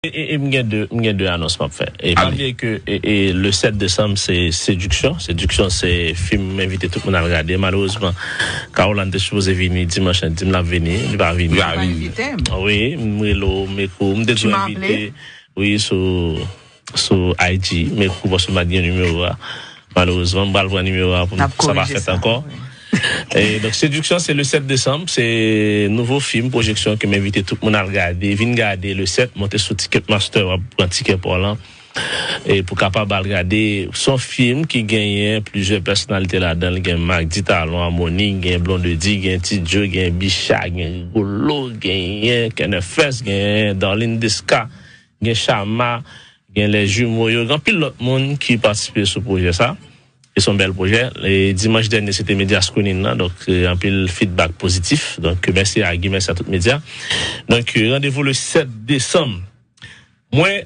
Et il y a deux annonces à faire. Et pas oublier que le 7 décembre c'est Séduction. Séduction c'est film invité tout le monde à regarder. Malheureusement, Caroline était supposée venir dimanche, il va venir, il va venir. Oui, Mrelo, Meko, m'était invité. Oui, sur IG, Meko va se mettre numéro. Malheureusement, on va le voir numéro pour ça va faire encore. Et donc Séduction c'est le 7 décembre, c'est nouveau film projection que m'invite tout le monde à regarder, vinn regarder le 7, monter sur Ticketmaster pour un ticket pour là et pour capable regarder son film qui gagne plusieurs personnalités là-dedans, il y a Marc Ditalon, Harmonie, il y a Blonde Di, il y a Tidjo, il y a Bicha, il y a Golo, il y a Kenefes, il y a Darlene Desca, il y a Chama, il y a les jumeaux, il y a grand pile d'autres monde qui participent à ce projet ça. C'est un bel projet. Et dimanche dernier, c'était Media Screening, là, donc un peu le feedback positif. Donc merci à Guy, merci à tous les médias. Donc rendez-vous le 7 décembre. Moi,